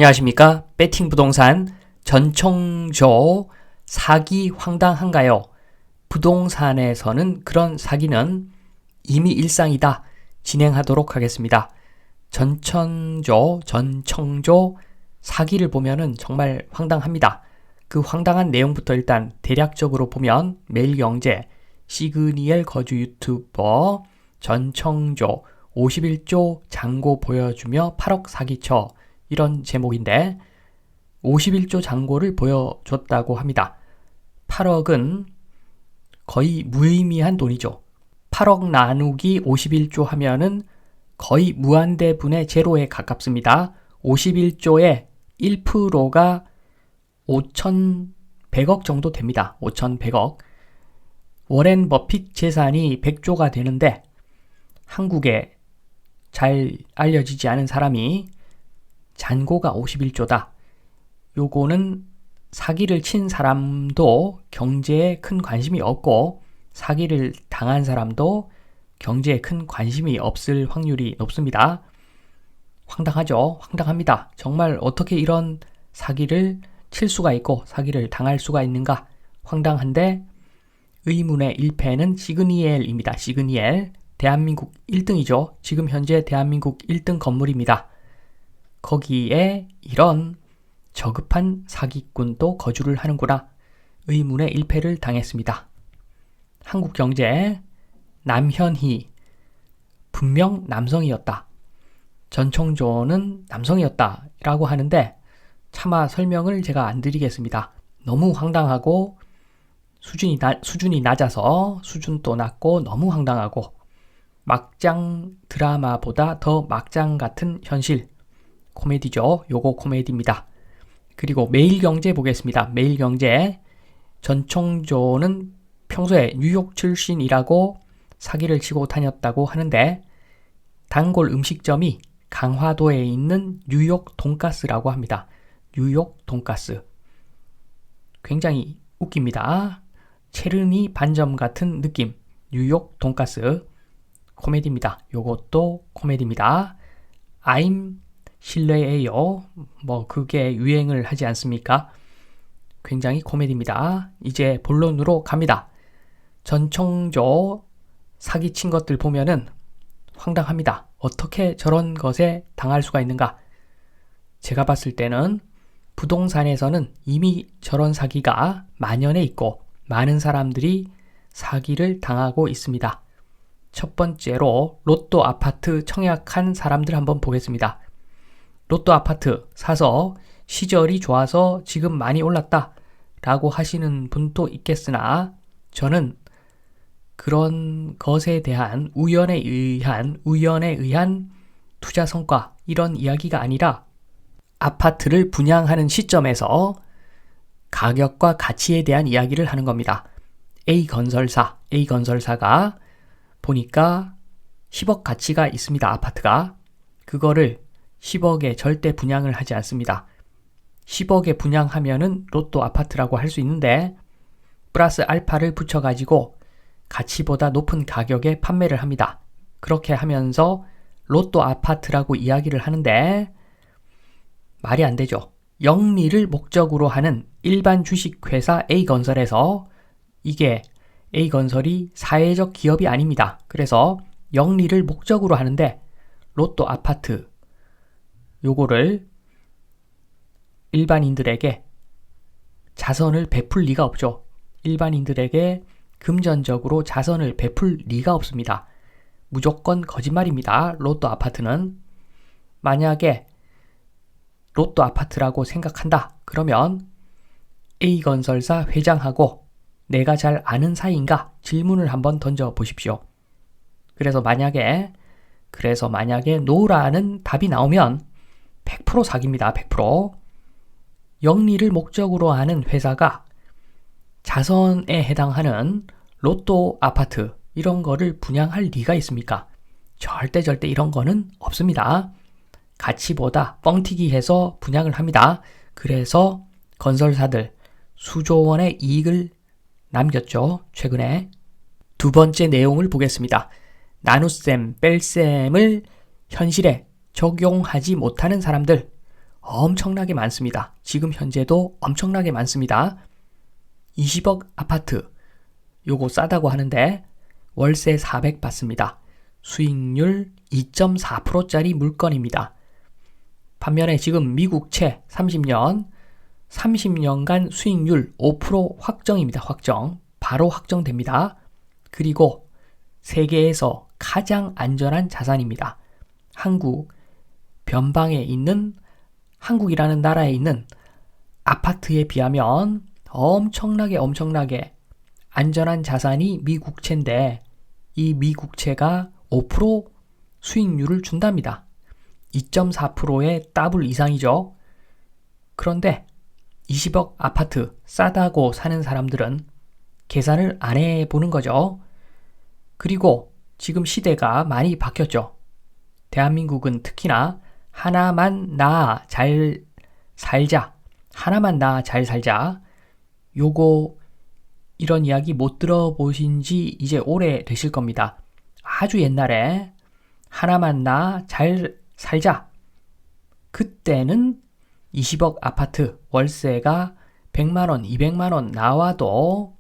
안녕하십니까? 배팅 부동산 전청조 사기 황당한가요? 부동산에서는 그런 사기는 이미 일상이다. 진행하도록 하겠습니다. 전청조 사기를 보면은 정말 황당합니다. 그 황당한 내용부터 일단 대략적으로 보면 매일경제, 시그니엘 거주 유튜버 전청조 51조 잔고 보여주며 8억 사기쳐, 이런 제목인데 51조 잔고를 보여줬다고 합니다. 8억은 거의 무의미한 돈이죠. 8억 나누기 51조 하면은 거의 무한대분의 제로에 가깝습니다. 51조의 1%가 5,100억 정도 됩니다. 5,100억. 워렌 버핏 재산이 100조가 되는데 한국에 잘 알려지지 않은 사람이 잔고가 51조다. 요거는 사기를 친 사람도 경제에 큰 관심이 없고 사기를 당한 사람도 경제에 큰 관심이 없을 확률이 높습니다. 황당하죠? 황당합니다. 정말 어떻게 이런 사기를 칠 수가 있고 사기를 당할 수가 있는가? 황당한데 의문의 1패는 시그니엘입니다. 시그니엘. 대한민국 1등이죠. 지금 현재 대한민국 1등 건물입니다. 거기에 이런 저급한 사기꾼도 거주를 하는구나. 의문의 1패를 당했습니다. 한국경제, 남현희. 분명 남성이었다. 전청조는 남성이었다 라고 하는데 차마 설명을 제가 안 드리겠습니다. 너무 황당하고 수준이 낮아서 수준도 낮고 너무 황당하고 막장 드라마보다 더 막장 같은 현실. 코미디죠. 요거 코미디입니다. 그리고 매일경제 보겠습니다. 매일경제. 전청조는 평소에 뉴욕 출신이라고 사기를 치고 다녔다고 하는데 단골 음식점이 강화도에 있는 뉴욕 돈가스라고 합니다. 뉴욕 돈가스. 굉장히 웃깁니다. 체르니 반점 같은 느낌. 뉴욕 돈가스. 코미디입니다. 요것도 코미디입니다. I'm 실례예요. 그게 유행을 하지 않습니까? 굉장히 코미디입니다. 이제 본론으로 갑니다. 전청조 사기친 것들 보면은 황당합니다. 어떻게 저런 것에 당할 수가 있는가? 제가 봤을 때는 부동산에서는 이미 저런 사기가 만연해 있고 많은 사람들이 사기를 당하고 있습니다. 첫 번째로 로또 아파트 청약한 사람들 한번 보겠습니다. 로또 아파트 사서 시절이 좋아서 지금 많이 올랐다 라고 하시는 분도 있겠으나 저는 그런 것에 대한 우연에 의한 투자 성과, 이런 이야기가 아니라 아파트를 분양하는 시점에서 가격과 가치에 대한 이야기를 하는 겁니다. A건설사가 보니까 10억 가치가 있습니다. 아파트가. 그거를 10억에 절대 분양을 하지 않습니다. 10억에 분양하면은 로또 아파트라고 할 수 있는데 플러스 알파를 붙여가지고 가치보다 높은 가격에 판매를 합니다. 그렇게 하면서 로또 아파트라고 이야기를 하는데 말이 안 되죠. 영리를 목적으로 하는 일반 주식회사 A건설에서 이게 A건설이 사회적 기업이 아닙니다. 그래서 영리를 목적으로 하는데 로또 아파트 요거를 일반인들에게 자선을 베풀 리가 없죠. 일반인들에게 금전적으로 자선을 베풀 리가 없습니다. 무조건 거짓말입니다. 로또 아파트는. 만약에 로또 아파트라고 생각한다. 그러면 A건설사 회장하고 내가 잘 아는 사이인가 질문을 한번 던져 보십시오. 그래서 만약에 노라는 답이 나오면 100% 사기입니다. 100%. 영리를 목적으로 하는 회사가 자선에 해당하는 로또 아파트 이런 거를 분양할 리가 있습니까? 절대 이런 거는 없습니다. 가치보다 뻥튀기 해서 분양을 합니다. 그래서 건설사들 수조 원의 이익을 남겼죠. 최근에. 두 번째 내용을 보겠습니다. 나눗셈, 뺄셈을 현실에 적용하지 못하는 사람들, 엄청나게 많습니다. 지금 현재도 엄청나게 많습니다. 20억 아파트, 요거 싸다고 하는데 월세 400 받습니다. 수익률 2.4%짜리 물건입니다. 반면에 지금 미국채 30년간 수익률 5% 확정입니다. 확정. 바로 확정됩니다. 그리고 세계에서 가장 안전한 자산입니다. 한국 변방에 있는, 한국이라는 나라에 있는 아파트에 비하면 엄청나게 안전한 자산이 미국채인데, 이 미국채가 5% 수익률을 준답니다. 2.4%의 더블 이상이죠. 그런데 20억 아파트 싸다고 사는 사람들은 계산을 안 해보는 거죠. 그리고 지금 시대가 많이 바뀌었죠. 대한민국은 특히나 하나만 낳아 잘 살자, 하나만 낳아 잘 살자, 요거 이런 이야기 못 들어보신 지 이제 오래 되실 겁니다. 아주 옛날에 하나만 낳아 잘 살자, 그때는 20억 아파트 월세가 100만원, 200만원 나와도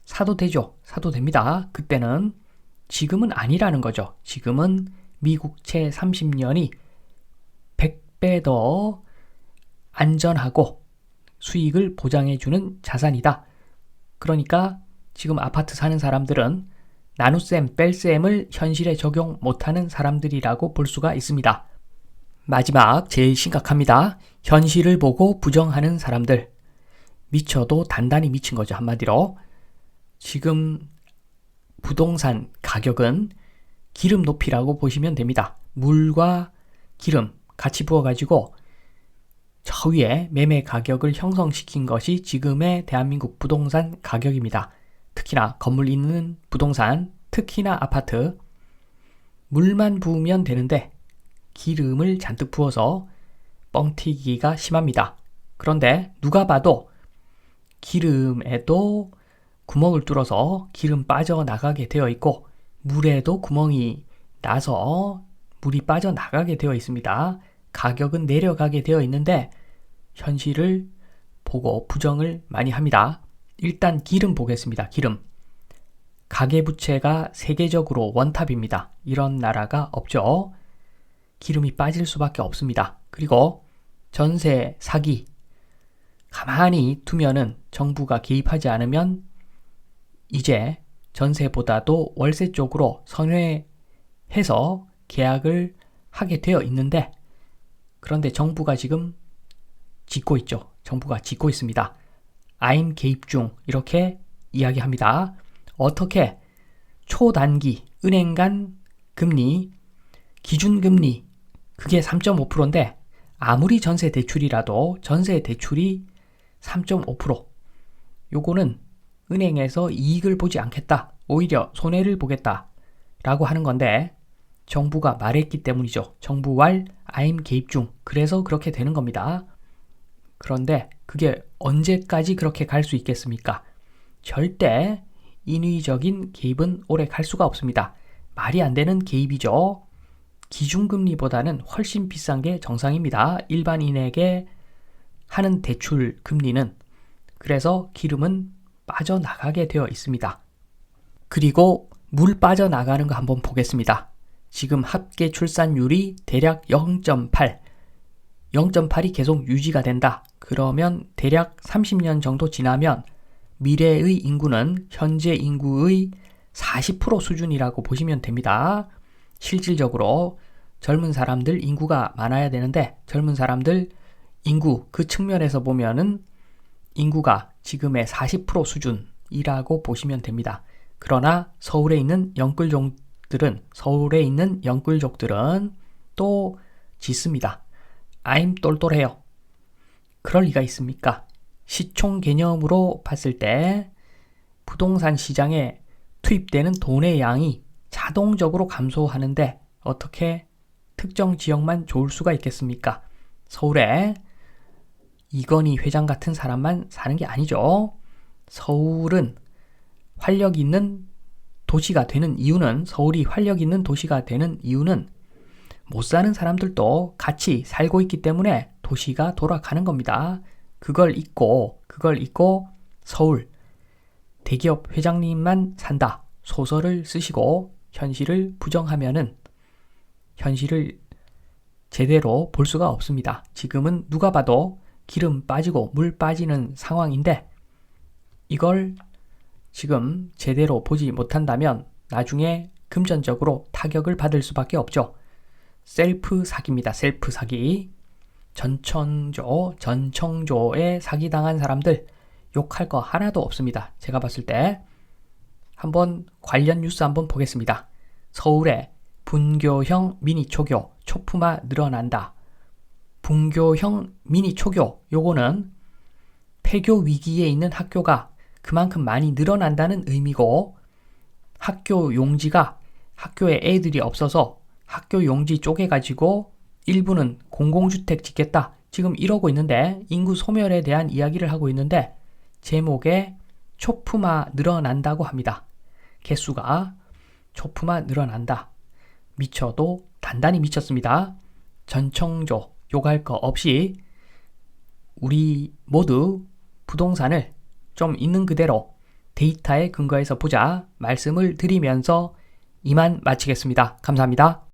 사도 되죠. 사도 됩니다. 그때는. 지금은 아니라는 거죠. 지금은 미국채 30년이 100배 더 안전하고 수익을 보장해주는 자산이다. 그러니까 지금 아파트 사는 사람들은 나눗셈, 뺄셈을 현실에 적용 못하는 사람들이라고 볼 수가 있습니다. 마지막, 제일 심각합니다. 현실을 보고 부정하는 사람들. 미쳐도 단단히 미친 거죠. 한마디로. 지금 부동산 가격은 기름 높이라고 보시면 됩니다. 물과 기름 같이 부어가지고 저 위에 매매 가격을 형성시킨 것이 지금의 대한민국 부동산 가격입니다. 특히나 건물 있는 부동산, 특히나 아파트. 물만 부으면 되는데 기름을 잔뜩 부어서 뻥튀기가 심합니다. 그런데 누가 봐도 기름에도 구멍을 뚫어서 기름 빠져나가게 되어 있고, 물에도 구멍이 나서 물이 빠져나가게 되어 있습니다. 가격은 내려가게 되어 있는데 현실을 보고 부정을 많이 합니다. 일단 기름 보겠습니다. 기름. 가계부채가 세계적으로 원탑입니다. 이런 나라가 없죠. 기름이 빠질 수밖에 없습니다. 그리고 전세 사기. 가만히 두면은, 정부가 개입하지 않으면 이제 전세보다도 월세 쪽으로 선회해서 계약을 하게 되어 있는데, 그런데 정부가 지금 짓고 있죠. 정부가 짓고 있습니다. I'm 개입 중, 이렇게 이야기합니다. 어떻게? 초단기 은행 간 금리, 기준금리, 그게 3.5%인데 아무리 전세 대출이라도 전세 대출이 3.5%, 요거는 은행에서 이익을 보지 않겠다, 오히려 손해를 보겠다 라고 하는 건데, 정부가 말했기 때문이죠. 정부 말 I'm 개입 중. 그래서 그렇게 되는 겁니다. 그런데 그게 언제까지 그렇게 갈 수 있겠습니까? 절대 인위적인 개입은 오래 갈 수가 없습니다. 말이 안 되는 개입이죠. 기준금리보다는 훨씬 비싼 게 정상입니다. 일반인에게 하는 대출 금리는. 그래서 기름은 빠져나가게 되어 있습니다. 그리고 물 빠져나가는 거 한번 보겠습니다. 지금 합계 출산율이 대략 0.8, 0.8이 계속 유지가 된다. 그러면 대략 30년 정도 지나면 미래의 인구는 현재 인구의 40% 수준이라고 보시면 됩니다. 실질적으로 젊은 사람들 인구가 많아야 되는데, 젊은 사람들 인구 그 측면에서 보면은 인구가 지금의 40% 수준이라고 보시면 됩니다. 그러나 서울에 있는 영끌족들은 또 짓습니다. I'm 똘똘해요. 그럴 리가 있습니까? 시총 개념으로 봤을 때 부동산 시장에 투입되는 돈의 양이 자동적으로 감소하는데 어떻게 특정 지역만 좋을 수가 있겠습니까? 서울에 이건희 회장 같은 사람만 사는 게 아니죠. 서울은 활력 있는 도시가 되는 이유는, 서울이 활력 있는 도시가 되는 이유는 못 사는 사람들도 같이 살고 있기 때문에 도시가 돌아가는 겁니다. 그걸 잊고 서울 대기업 회장님만 산다 소설을 쓰시고 현실을 부정하면은 현실을 제대로 볼 수가 없습니다. 지금은 누가 봐도 기름 빠지고 물 빠지는 상황인데 이걸 지금 제대로 보지 못한다면 나중에 금전적으로 타격을 받을 수밖에 없죠. 셀프 사기입니다. 셀프 사기. 전청조에 사기당한 사람들 욕할 거 하나도 없습니다. 제가 봤을 때 한번 관련 뉴스 한번 보겠습니다. 서울에 분교형 미니 초교 초품화 늘어난다. 분교형 미니 초교 요거는 폐교 위기에 있는 학교가 그만큼 많이 늘어난다는 의미고 학교 용지가 학교에 애들이 없어서 학교 용지 쪼개가지고 일부는 공공주택 짓겠다. 지금 이러고 있는데 인구 소멸에 대한 이야기를 하고 있는데 제목에 초품화 늘어난다고 합니다. 개수가 초품화 늘어난다. 미쳐도 단단히 미쳤습니다. 전청조 욕할 거 없이 우리 모두 부동산을 좀 있는 그대로 데이터에 근거해서 보자 말씀을 드리면서 이만 마치겠습니다. 감사합니다.